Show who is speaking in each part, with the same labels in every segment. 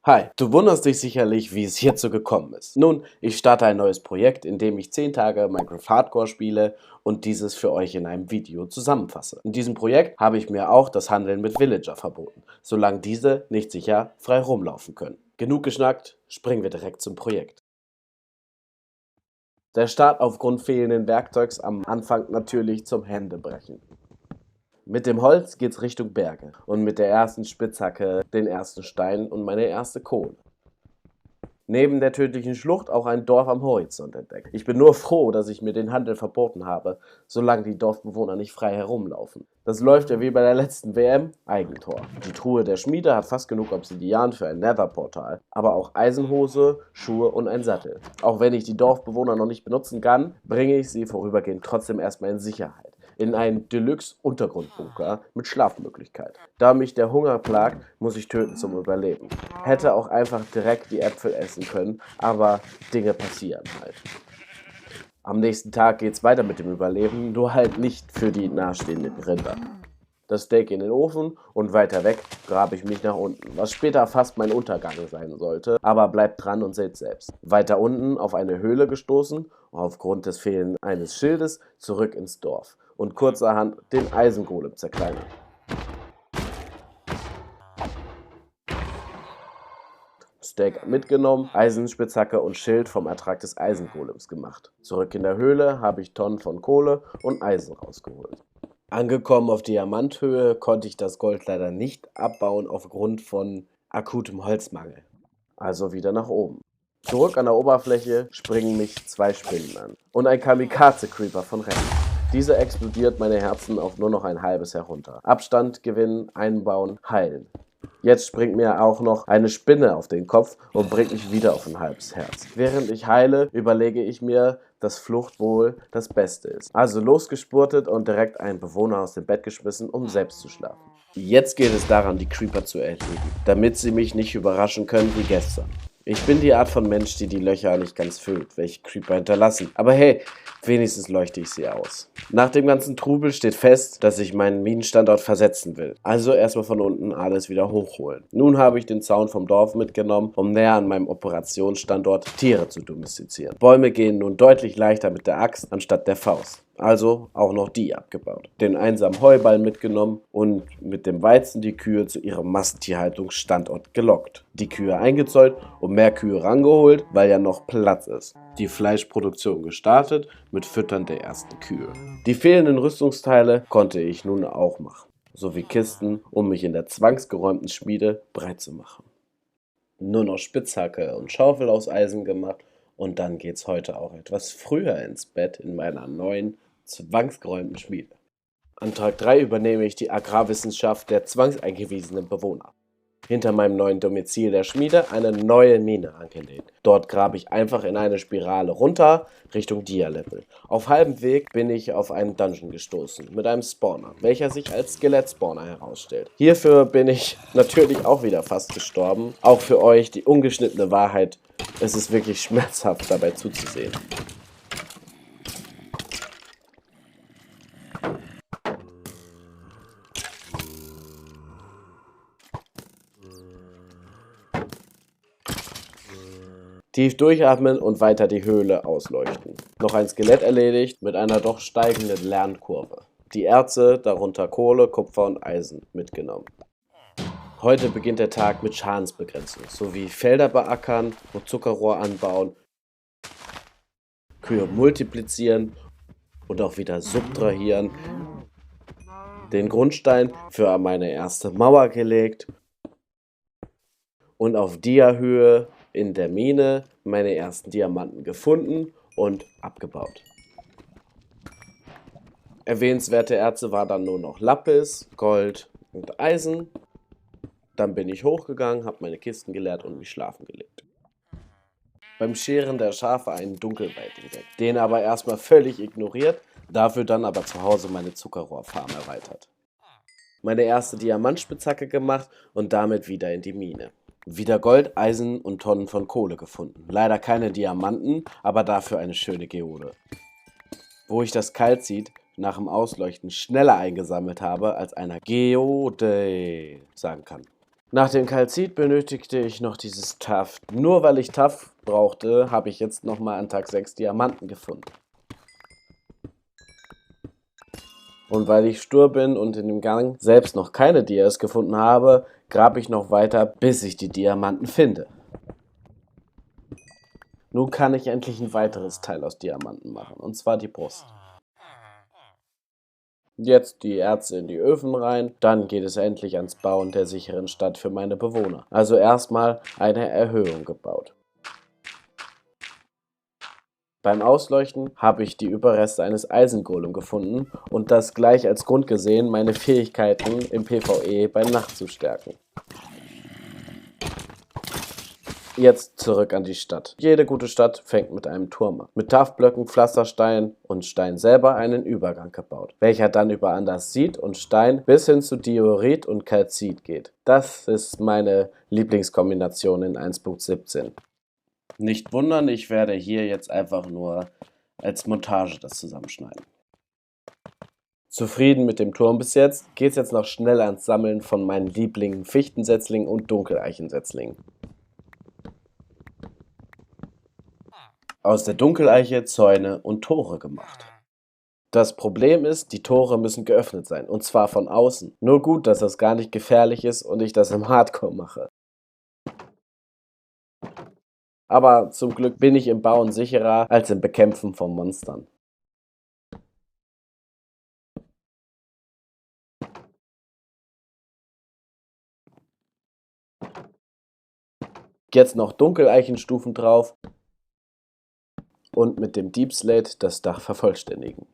Speaker 1: Hi, du wunderst dich sicherlich, wie es hierzu gekommen ist. Nun, ich starte ein neues Projekt, in dem ich 10 Tage Minecraft Hardcore spiele und dieses für euch in einem Video zusammenfasse. In diesem Projekt habe ich mir auch das Handeln mit Villager verboten, solange diese nicht sicher frei rumlaufen können. Genug geschnackt, springen wir direkt zum Projekt. Der Start aufgrund fehlenden Werkzeugs am Anfang natürlich zum Händebrechen. Mit dem Holz geht's Richtung Berge und mit der ersten Spitzhacke den ersten Stein und meine erste Kohle. Neben der tödlichen Schlucht auch ein Dorf am Horizont entdeckt. Ich bin nur froh, dass ich mir den Handel verboten habe, solange die Dorfbewohner nicht frei herumlaufen. Das läuft ja wie bei der letzten WM, Eigentor. Die Truhe der Schmiede hat fast genug Obsidian für ein Nether-Portal, aber auch Eisenhose, Schuhe und ein Sattel. Auch wenn ich die Dorfbewohner noch nicht benutzen kann, bringe ich sie vorübergehend trotzdem erstmal in Sicherheit. In einen Deluxe-Untergrundbunker mit Schlafmöglichkeit. Da mich der Hunger plagt, muss ich töten zum Überleben. Hätte auch einfach direkt die Äpfel essen können, aber Dinge passieren halt. Am nächsten Tag geht's weiter mit dem Überleben, nur halt nicht für die nahestehenden Rinder. Das Steak in den Ofen und weiter weg grabe ich mich nach unten, was später fast mein Untergang sein sollte, aber bleibt dran und seht selbst. Weiter unten auf eine Höhle gestoßen, aufgrund des Fehlens eines Schildes zurück ins Dorf und kurzerhand den Eisengolem zerkleinern. Steak mitgenommen, Eisenspitzhacke und Schild vom Ertrag des Eisengolems gemacht. Zurück in der Höhle habe ich Tonnen von Kohle und Eisen rausgeholt. Angekommen auf Diamanthöhe konnte ich das Gold leider nicht abbauen aufgrund von akutem Holzmangel. Also wieder nach oben. Zurück an der Oberfläche springen mich 2 Spinnen an und ein Kamikaze-Creeper von rechts. Diese explodiert meine Herzen auf nur noch ein halbes herunter. Abstand gewinnen, einbauen, heilen. Jetzt springt mir auch noch eine Spinne auf den Kopf und bringt mich wieder auf ein halbes Herz. Während ich heile, überlege ich mir, dass Flucht wohl das Beste ist. Also losgespurtet und direkt einen Bewohner aus dem Bett geschmissen, um selbst zu schlafen. Jetzt geht es daran, die Creeper zu erledigen, damit sie mich nicht überraschen können wie gestern. Ich bin die Art von Mensch, die Löcher nicht ganz füllt, welche Creeper hinterlassen. Aber hey, wenigstens leuchte ich sie aus. Nach dem ganzen Trubel steht fest, dass ich meinen Minenstandort versetzen will. Also erstmal von unten alles wieder hochholen. Nun habe ich den Zaun vom Dorf mitgenommen, um näher an meinem Operationsstandort Tiere zu domestizieren. Bäume gehen nun deutlich leichter mit der Axt anstatt der Faust. Also auch noch die abgebaut. Den einsamen Heuballen mitgenommen und mit dem Weizen die Kühe zu ihrem Masttierhaltungsstandort gelockt. Die Kühe eingezäunt und mehr Kühe rangeholt, weil ja noch Platz ist. Die Fleischproduktion gestartet mit Füttern der ersten Kühe. Die fehlenden Rüstungsteile konnte ich nun auch machen, sowie Kisten, um mich in der zwangsgeräumten Schmiede breit zu machen. Nur noch Spitzhacke und Schaufel aus Eisen gemacht und dann geht's heute auch etwas früher ins Bett in meiner neuen, zwangsgeräumten Schmiede. An Tag 3 übernehme ich die Agrarwissenschaft der zwangseingewiesenen Bewohner. Hinter meinem neuen Domizil der Schmiede eine neue Mine angelegt. Dort grabe ich einfach in eine Spirale runter Richtung Dia-Level. Auf halbem Weg bin ich auf einen Dungeon gestoßen mit einem Spawner, welcher sich als Skelett-Spawner herausstellt. Hierfür bin ich natürlich auch wieder fast gestorben. Auch für euch die ungeschnittene Wahrheit, es ist wirklich schmerzhaft dabei zuzusehen. Tief durchatmen und weiter die Höhle ausleuchten. Noch ein Skelett erledigt mit einer doch steigenden Lernkurve. Die Erze, darunter Kohle, Kupfer und Eisen, mitgenommen. Heute beginnt der Tag mit Schadensbegrenzung, sowie Felder beackern und Zuckerrohr anbauen, Kühe multiplizieren und auch wieder subtrahieren, den Grundstein für meine erste Mauer gelegt und auf Dia-Höhe in der Mine meine ersten Diamanten gefunden und abgebaut. Erwähnenswerte Erze war dann nur noch Lapis, Gold und Eisen. Dann bin ich hochgegangen, habe meine Kisten geleert und mich schlafen gelegt. Beim Scheren der Schafe einen Dunkelwald entdeckt, den aber erstmal völlig ignoriert, dafür dann aber zu Hause meine Zuckerrohrfarm erweitert. Meine erste Diamantspitzhacke gemacht und damit wieder in die Mine. Wieder Gold, Eisen und Tonnen von Kohle gefunden. Leider keine Diamanten, aber dafür eine schöne Geode. Wo ich das Kalzit nach dem Ausleuchten schneller eingesammelt habe, als einer Geode sagen kann. Nach dem Kalzit benötigte ich noch dieses Tuff. Nur weil ich Tuff brauchte, habe ich jetzt nochmal an Tag 6 Diamanten gefunden. Und weil ich stur bin und in dem Gang selbst noch keine Dias gefunden habe, grabe ich noch weiter, bis ich die Diamanten finde. Nun kann ich endlich ein weiteres Teil aus Diamanten machen, und zwar die Brust. Jetzt die Erze in die Öfen rein, dann geht es endlich ans Bauen der sicheren Stadt für meine Bewohner. Also erstmal eine Erhöhung gebaut. Beim Ausleuchten habe ich die Überreste eines Eisengolem gefunden und das gleich als Grund gesehen, meine Fähigkeiten im PvE bei Nacht zu stärken. Jetzt zurück an die Stadt. Jede gute Stadt fängt mit einem Turm an. Mit Taftblöcken, Pflasterstein und Stein selber einen Übergang gebaut, welcher dann über Andasit und Stein bis hin zu Diorit und Kalzit geht. Das ist meine Lieblingskombination in 1.17. Nicht wundern, ich werde hier jetzt einfach nur als Montage das zusammenschneiden. Zufrieden mit dem Turm bis jetzt, geht's jetzt noch schnell ans Sammeln von meinen Lieblingen Fichtensetzlingen und Dunkeleichensetzlingen. Aus der Dunkeleiche Zäune und Tore gemacht. Das Problem ist, die Tore müssen geöffnet sein, und zwar von außen. Nur gut, dass das gar nicht gefährlich ist und ich das im Hardcore mache. Aber zum Glück bin ich im Bauen sicherer als im Bekämpfen von Monstern. Jetzt noch Dunkeleichenstufen drauf und mit dem Deep Slate das Dach vervollständigen.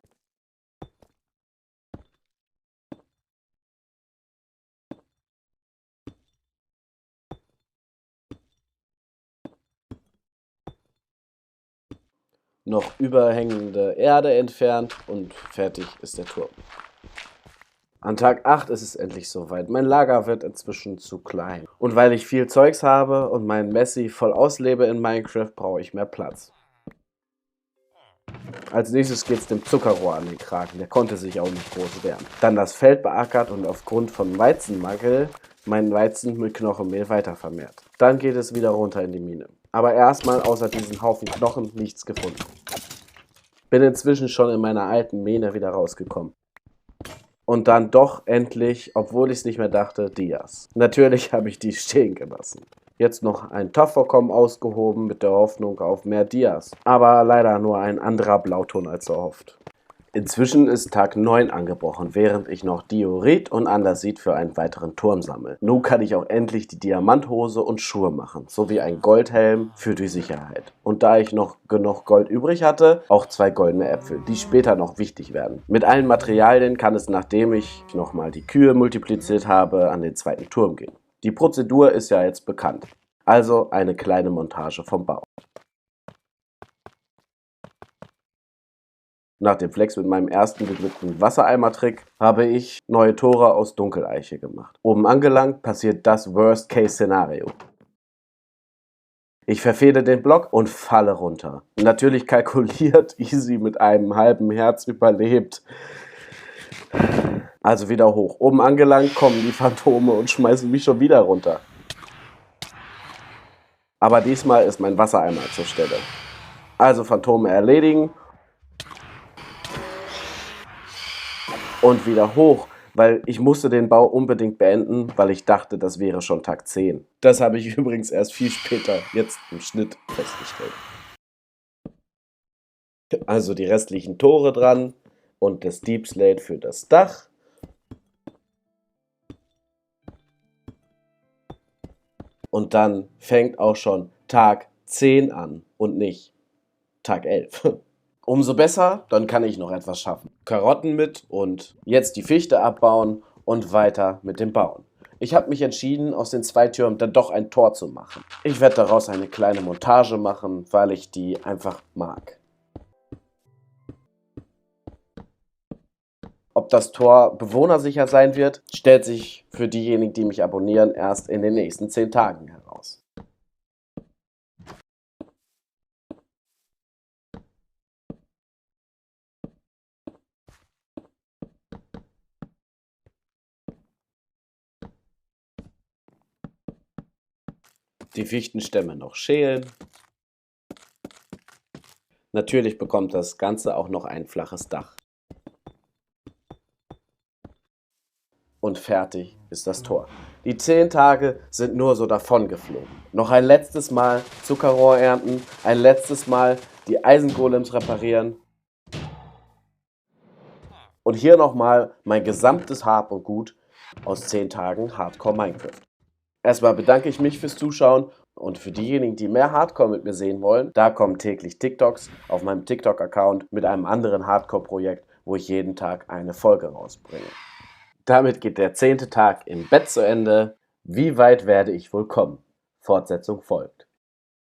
Speaker 1: Noch überhängende Erde entfernt und fertig ist der Turm. An Tag 8 ist es endlich soweit. Mein Lager wird inzwischen zu klein. Und weil ich viel Zeugs habe und meinen Messi voll auslebe in Minecraft, brauche ich mehr Platz. Als nächstes geht's dem Zuckerrohr an den Kragen. Der konnte sich auch nicht groß wehren. Dann das Feld beackert und aufgrund von Weizenmangel meinen Weizen mit Knochenmehl weitervermehrt. Dann geht es wieder runter in die Mine. Aber erstmal außer diesen Haufen Knochen nichts gefunden. Bin inzwischen schon in meiner alten Mine wieder rausgekommen. Und dann doch endlich, obwohl ich es nicht mehr dachte, Dias. Natürlich habe ich die stehen gelassen. Jetzt noch ein Topfvorkommen ausgehoben mit der Hoffnung auf mehr Dias. Aber leider nur ein anderer Blauton als erhofft. Inzwischen ist Tag 9 angebrochen, während ich noch Diorit und Andasit für einen weiteren Turm sammle. Nun kann ich auch endlich die Diamanthose und Schuhe machen, sowie ein Goldhelm für die Sicherheit. Und da ich noch genug Gold übrig hatte, auch 2 goldene Äpfel, die später noch wichtig werden. Mit allen Materialien kann es, nachdem ich nochmal die Kühe multipliziert habe, an den zweiten Turm gehen. Die Prozedur ist ja jetzt bekannt. Also eine kleine Montage vom Bau. Nach dem Flex mit meinem ersten geglückten Wassereimer-Trick habe ich neue Tore aus Dunkeleiche gemacht. Oben angelangt passiert das Worst-Case-Szenario. Ich verfehle den Block und falle runter. Natürlich kalkuliert, easy mit einem halben Herz überlebt. Also wieder hoch. Oben angelangt kommen die Phantome und schmeißen mich schon wieder runter. Aber diesmal ist mein Wassereimer zur Stelle. Also Phantome erledigen und wieder hoch, weil ich musste den Bau unbedingt beenden, weil ich dachte, das wäre schon Tag 10. Das habe ich übrigens erst viel später, jetzt im Schnitt, festgestellt. Also die restlichen Tore dran und das Deep Slate für das Dach. Und dann fängt auch schon Tag 10 an und nicht Tag 11. Umso besser, dann kann ich noch etwas schaffen. Karotten mit und jetzt die Fichte abbauen und weiter mit dem Bauen. Ich habe mich entschieden, aus den 2 Türmen dann doch ein Tor zu machen. Ich werde daraus eine kleine Montage machen, weil ich die einfach mag. Ob das Tor bewohnersicher sein wird, stellt sich für diejenigen, die mich abonnieren, erst in den nächsten 10 Tagen heraus. die Fichtenstämme noch schälen. Natürlich bekommt das Ganze auch noch ein flaches Dach. Und fertig ist das Tor. Die 10 Tage sind nur so davongeflogen. Noch ein letztes Mal Zuckerrohr ernten, ein letztes Mal die Eisengolems reparieren. Und hier nochmal mein gesamtes Hab und Gut aus 10 Tagen Hardcore Minecraft. Erstmal bedanke ich mich fürs Zuschauen und für diejenigen, die mehr Hardcore mit mir sehen wollen, da kommen täglich TikToks auf meinem TikTok-Account mit einem anderen Hardcore-Projekt, wo ich jeden Tag eine Folge rausbringe. Damit geht der 10. Tag im Bett zu Ende. Wie weit werde ich wohl kommen? Fortsetzung folgt.